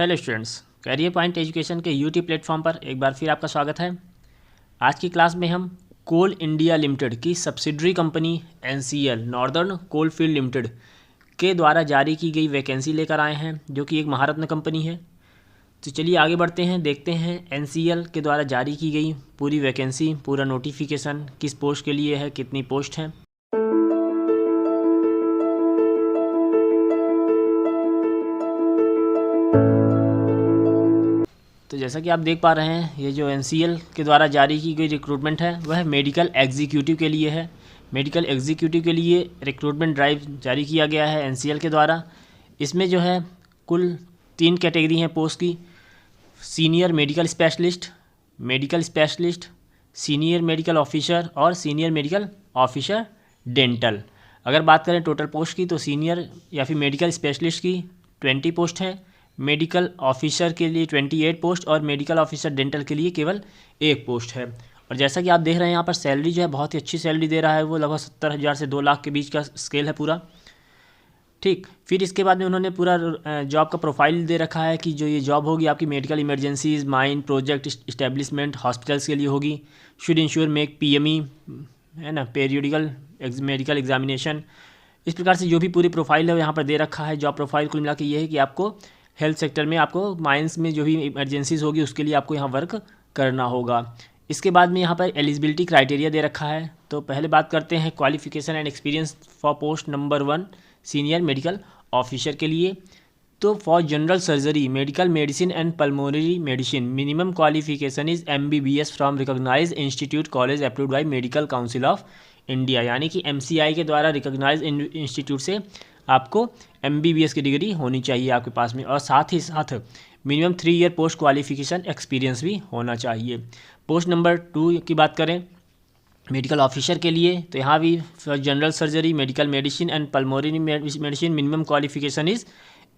Hello students, career point education के YouTube platform पर एक बार फिर आपका स्वागत है। आज की क्लास में हम कोल इंडिया लिमिटेड की subsidiary company NCL Northern Coalfields Limited के द्वारा जारी की गई वैकेंसी लेकर आए हैं, जो कि एक महारत्न कंपनी है। तो चलिए आगे बढ़ते हैं, देखते हैं एनसीएल के द्वारा जारी की गई पूरी वैकेंसी, पूरा नोटिफिकेशन किस पोस्ट के लिए है, कितनी पोस्ट हैं। तो जैसा कि आप देख पा रहे हैं, ये जो एनसीएल के द्वारा जारी की गई रिक्रूटमेंट है वह मेडिकल एग्जीक्यूटिव के लिए है। मेडिकल एग्जीक्यूटिव के लिए रिक्रूटमेंट ड्राइव जारी किया गया है एनसीएल के द्वारा। इसमें जो है कुल 3 कैटेगरी हैं पोस्ट की: senior medical specialist, senior medical officer और सीनियर मेडिकल ऑफिसर डेंटल। अगर बात करें टोटल पोस्ट की, तो सीनियर या फिर मेडिकल स्पेशलिस्ट की 20 पोस्ट है, मेडिकल ऑफिसर के लिए 28 पोस्ट और मेडिकल ऑफिसर डेंटल के लिए केवल 1 पोस्ट है। और जैसा कि आप देख रहे हैं यहाँ पर सैलरी जो है बहुत ही अच्छी सैलरी दे रहा है, वो लगभग 70,000 से 2 लाख के बीच का स्केल है पूरा। ठीक, फिर इसके बाद में उन्होंने पूरा जॉब का प्रोफाइल दे रखा है कि जो ये जॉब होगी आपकी medical emergencies, mine, project establishment, hospitals के लिए होगी। शुड इंश्योर मेक पीएमई, है ना, पीरियडिकल मेडिकल एग्जामिनेशन। इस प्रकार से जो भी पूरी प्रोफाइल है वो यहाँ पर दे रखा है। जॉब प्रोफाइल कुल मिला के ये है कि आपको हेल्थ सेक्टर में, आपको माइंस में जो भी इमरजेंसीज होगी उसके लिए आपको यहाँ वर्क करना होगा। इसके बाद में यहाँ पर एलिजिबिलिटी क्राइटेरिया दे रखा है। तो पहले बात करते हैं qualification and experience for post number 1 senior medical officer के लिए। तो for general surgery, medical medicine and pulmonary medicine, minimum qualification is MBBS from recognised institute college approved by Medical Council of India. यानी कि MCI के द्वारा recognise institute से आपको MBBS की डिग्री होनी चाहिए आपके पास में, और साथ ही साथ minimum 3 year post qualification experience भी होना चाहिए। पोस्ट नंबर 2 की बात करें मेडिकल ऑफिसर के लिए, तो यहाँ भी general surgery, medical medicine and pulmonary medicine, minimum qualification is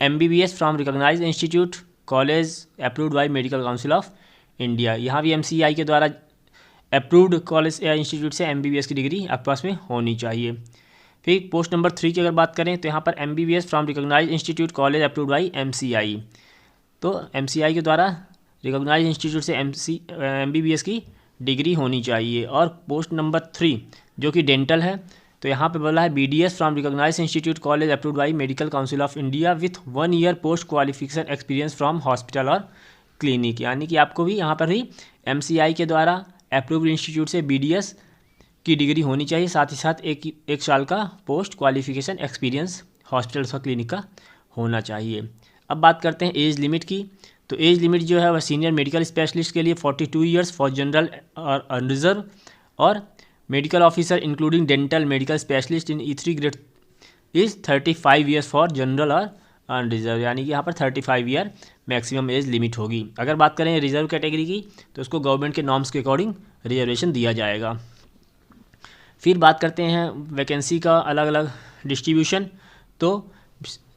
MBBS from recognise institute college approved by Medical Council of India. यहाँ भी MCI के द्वारा अप्रूव्ड कॉलेज या इंस्टीट्यूट से MBBS की डिग्री आपके पास में होनी चाहिए। फिर पोस्ट नंबर 3 की अगर बात करें, तो यहाँ पर MBBS from recognise institute college approved by MCI। तो MCI के द्वारा रिकॉग्नाइज इंस्टीट्यूट से MBBS की डिग्री होनी चाहिए। और पोस्ट नंबर 3 जो कि डेंटल है, तो यहाँ पे बोला है BDS from recognise institute college approved by Medical Council of India with 1 year post qualification experience from hospital और क्लिनिक। यानी कि आपको भी यहाँ पर ही MCI के द्वारा अप्रूव्ड इंस्टीट्यूट से BDS की डिग्री होनी चाहिए, साथ ही साथ एक साल का पोस्ट क्वालिफिकेशन एक्सपीरियंस हॉस्पिटल और क्लिनिक का होना चाहिए। अब बात करते हैं एज लिमिट की। तो एज लिमिट जो है वह सीनियर मेडिकल स्पेशलिस्ट के लिए 42 ईयर्स फॉर जनरल और अनरिजर्व, और medical officer including dental medical specialist in E3 grade is 35 years for general और अनरिजर्व। यानी कि यहाँ पर 35 ईयर मैक्सिमम एज लिमिट होगी। अगर बात करें रिजर्व कैटेगरी की, तो उसको गवर्नमेंट के नॉर्म्स के अकॉर्डिंग रिजर्वेशन दिया जाएगा। फिर बात करते हैं वैकेंसी का अलग अलग डिस्ट्रीब्यूशन। तो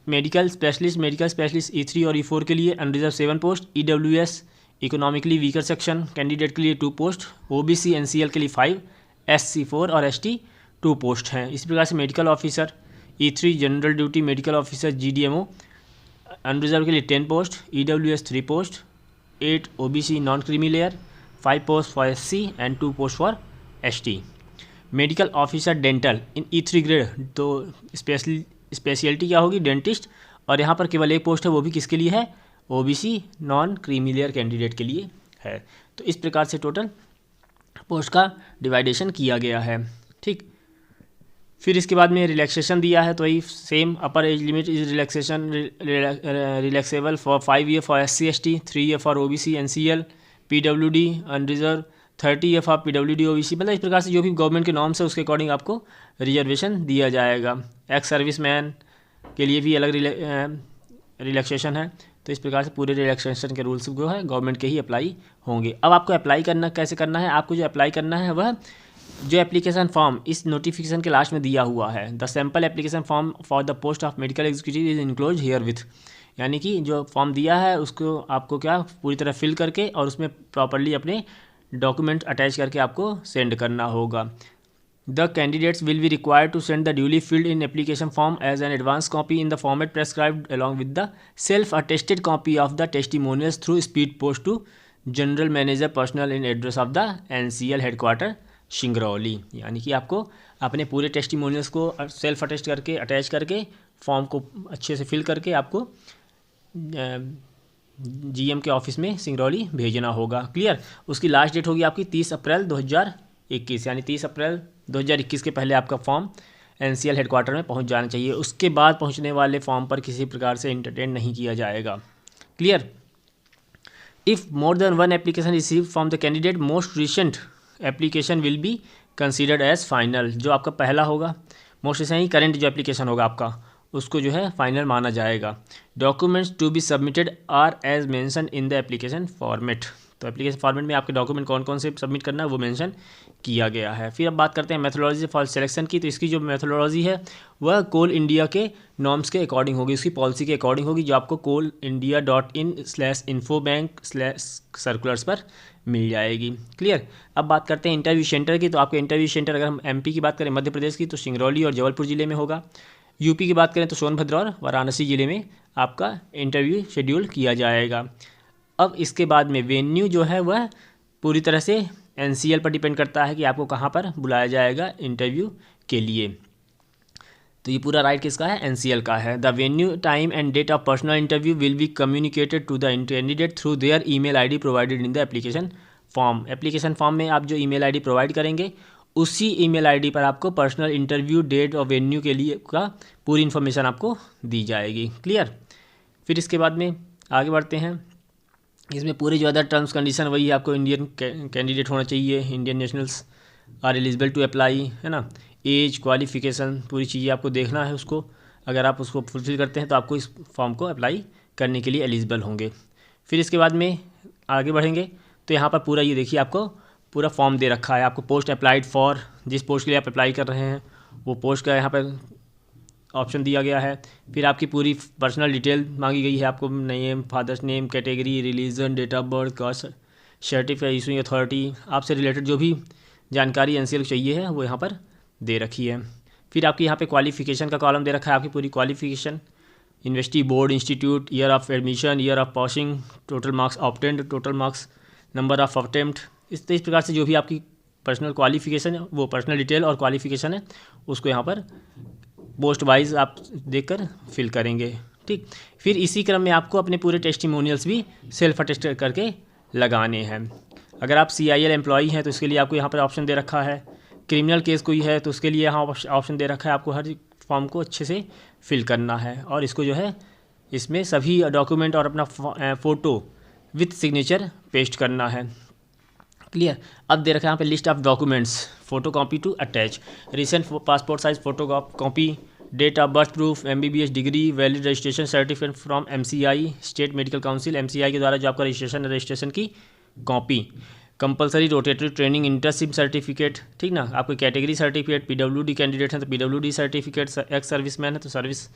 मेडिकल स्पेशलिस्ट E3 और E4 के लिए unreserved 7 post, EWS economically weaker section candidate के लिए 2 पोस्ट, OBC NCL के लिए 5, SC 4 और ST 2 पोस्ट हैं। इसी प्रकार से medical officer E3 general duty medical officer GDMO unreserved के लिए 10 post, EWS 3 post, 8 OBC non creamy layer, 5 post for SC and 2 post for ST। Medical officer dental in E3 grade, तो speciality क्या होगी, dentist, और यहाँ पर केवल 1 post है, वो भी किसके लिए है, OBC non creamy layer candidate के लिए है। तो इस प्रकार से टोटल पोस्ट का डिवाइडेशन किया गया है। ठीक, फिर इसके बाद में रिलैक्सेशन दिया है, तो वही same upper age limit is relaxable for 5 year for SC ST, 3 year for OBC NCL, PWD unreserved, 30 year for PWD OBC। मतलब इस प्रकार से जो भी गवर्नमेंट के नॉर्म्स है उसके अकॉर्डिंग आपको रिजर्वेशन दिया जाएगा। एक्स सर्विस मैन के लिए भी अलग रिलैक्सेशन है। तो इस प्रकार से पूरे रिलैक्सेशन के रूल्स जो है गवर्नमेंट के ही अप्लाई होंगे। अब आपको अप्लाई करना कैसे करना है, आपको जो अप्लाई करना है वह जो एप्लीकेशन फॉर्म इस नोटिफिकेशन के लास्ट में दिया हुआ है, the sample application form for the post of medical executive is enclose here with. यानी कि जो फॉर्म दिया है उसको आपको क्या पूरी तरह फिल करके और उसमें प्रॉपरली अपने डॉक्यूमेंट अटैच करके आपको सेंड करना होगा। The candidates will be required to send the duly filled in application form as an advance copy in the format prescribed along with the self-attested copy of the testimonials through speed post to General Manager Personnel in address of the NCL headquarter Singrauli. यानी कि आपको अपने पूरे testimonials को self attest करके attach करके form को अच्छे से फिल करके आपको जीएम के ऑफिस में सिंगरौली भेजना होगा। क्लियर। उसकी लास्ट डेट होगी आपकी 30 अप्रैल 2021, यानी 30 अप्रैल 2021 के पहले आपका फॉर्म एनसीएल हेडक्वार्टर में पहुंच जाना चाहिए। उसके बाद पहुंचने वाले फॉर्म पर किसी प्रकार से इंटरटेन नहीं किया जाएगा। Clear. If more than one application receive from the candidate most recent application will be considered as final. जो आपका पहला होगा मोस्ट रिसेंट ही करेंट जो एप्लीकेशन होगा आपका उसको जो है फाइनल माना जाएगा। Documents to be submitted are as mention in the application format. तो एप्लीकेशन फॉर्मेट में आपके डॉक्यूमेंट कौन कौन से सबमिट करना है वो मेंशन किया गया है। फिर अब बात करते हैं मेथोडोलॉजी फॉर सिलेक्शन की। तो इसकी जो मेथोडोलॉजी है वह कोल इंडिया के नॉर्म्स के अकॉर्डिंग होगी, उसकी पॉलिसी के अकॉर्डिंग होगी, जो आपको coalindia.in/infobank/circulars पर मिल जाएगी। क्लियर। अब बात करते हैं इंटरव्यू सेंटर की। तो आपके इंटरव्यू सेंटर अगर हम एमपी की बात करें, मध्य प्रदेश की, तो सिंगरौली और जबलपुर ज़िले में होगा। यूपी की बात करें तो सोनभद्र और वाराणसी ज़िले में आपका इंटरव्यू शेड्यूल किया जाएगा। अब इसके बाद में वेन्यू जो है वह पूरी तरह से एनसीएल पर डिपेंड करता है कि आपको कहाँ पर बुलाया जाएगा इंटरव्यू के लिए। तो ये पूरा राइट किसका है? एनसीएल का है। The venue, time and date of personal interview will be communicated to the candidate through their email ID provided in the application form. Application form में आप जो ईमेल आईडी प्रोवाइड करेंगे उसी ईमेल आईडी पर आपको personal interview date और venue के लिए का पूरी इन्फॉर्मेशन आपको दी जाएगी। क्लियर। फिर इसके बाद में आगे बढ़ते हैं। इसमें पूरे जो अदर टर्म्स कंडीशन वही है, आपको इंडियन कैंडिडेट होना चाहिए, Indian nationals are eligible to apply, है ना। एज, क्वालिफिकेशन, पूरी चीज़ें आपको देखना है उसको। अगर आप उसको फुलफिल करते हैं तो आपको इस फॉर्म को अप्लाई करने के लिए एलिजिबल होंगे। फिर इसके बाद में आगे बढ़ेंगे तो यहाँ पर पूरा ये देखिए आपको पूरा फॉर्म दे रखा है। आपको पोस्ट अप्लाइड फॉर, जिस पोस्ट के लिए आप अप्लाई कर रहे हैं वो पोस्ट का यहाँ पर ऑप्शन दिया गया है। फिर आपकी पूरी पर्सनल डिटेल मांगी गई है, आपको name, father's name, category, religion, date of birth, caste certificate, issuing authority, आपसे रिलेटेड जो भी जानकारी एनसीएल चाहिए है वो यहाँ पर दे रखी है। फिर आपकी यहाँ पे क्वालिफिकेशन का कॉलम दे रखा है, आपकी पूरी qualification, university, board, institute, year of admission, year of passing, total marks obtained, total marks, number of attempt, इस प्रकार से जो भी आपकी पर्सनल क्वालिफिकेशन है वो पर्सनल डिटेल और क्वालिफिकेशन है उसको यहाँ पर पोस्ट वाइज आप देखकर फिल करेंगे। ठीक। फिर इसी क्रम में आपको अपने पूरे टेस्टिमोनियल्स भी सेल्फ अटेस्ट करके लगाने हैं। अगर आप CIL एम्प्लॉई हैं तो इसके लिए आपको यहाँ पर ऑप्शन दे रखा है। क्रिमिनल केस कोई है तो उसके लिए यहाँ ऑप्शन दे रखा है। आपको हर फॉर्म को अच्छे से फिल करना है और इसको जो है इसमें सभी डॉक्यूमेंट और अपना फ़ोटो विथ सिग्नेचर पेस्ट करना है। क्लियर। अब दे रखा है यहाँ पे list of documents, photo copy to attach, recent passport size photo copy, date of birth proof, MBBS degree, valid registration certificate from MCI state medical council, MCI के द्वारा जो आपका रजिस्ट्रेशन की copy, compulsory rotatory training internship certificate, ठीक ना। आपको category certificate, PWD candidate हैं तो PWD सर्टिफिकेट, एक्स सर्विसमैन है तो service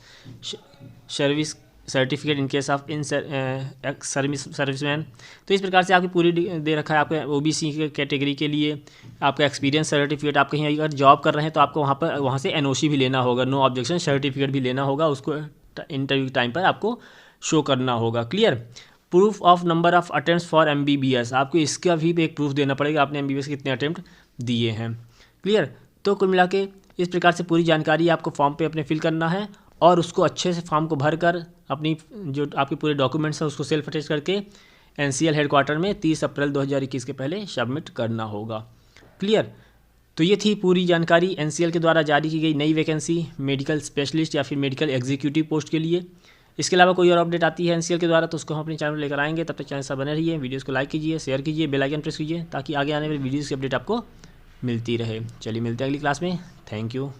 certificate in case of ex serviceman. तो इस प्रकार से आपकी पूरी दे रखा है। आपके OBC के कैटेगरी के लिए आपका एक्सपीरियंस सर्टिफिकेट, आपके यहाँ अगर जॉब कर रहे हैं तो आपको वहाँ से NOC भी लेना होगा, नो ऑब्जेक्शन सर्टिफिकेट भी लेना होगा, उसको इंटरव्यू टाइम पर आपको शो करना होगा। Clear. Proof of number of attempts for MBBS, आपको इसका भी एक प्रूफ देना पड़ेगा, आपने MBBS के कितने अटेम्प्ट दिए हैं। क्लियर। तो कुल मिला के इस प्रकार से पूरी जानकारी आपको फॉर्म पे अपने फिल करना है और उसको अच्छे से फॉर्म को भर कर अपनी जो आपके पूरे डॉक्यूमेंट्स हैं उसको सेल्फ अटेस्ट करके एनसीएल हेडक्वार्टर में 30 अप्रैल 2021 के पहले सबमिट करना होगा। क्लियर। तो ये थी पूरी जानकारी एनसीएल के द्वारा जारी की गई नई वैकेंसी मेडिकल स्पेशलिस्ट या फिर मेडिकल एग्जीक्यूटिव पोस्ट के लिए। इसके अलावा कोई और अपडेट आती है एनसीएल के द्वारा तो उसको हम अपने चैनल में लेकर आएंगे। तब तक चैनल से बने रहिए, वीडियोज़ को लाइक कीजिए, शेयर कीजिए, बेल आइकन प्रेस कीजिए ताकि आगे आने वाली वीडियोज़ की अपडेट आपको मिलती रहे। चलिए मिलते हैं अगली क्लास में। Thank you.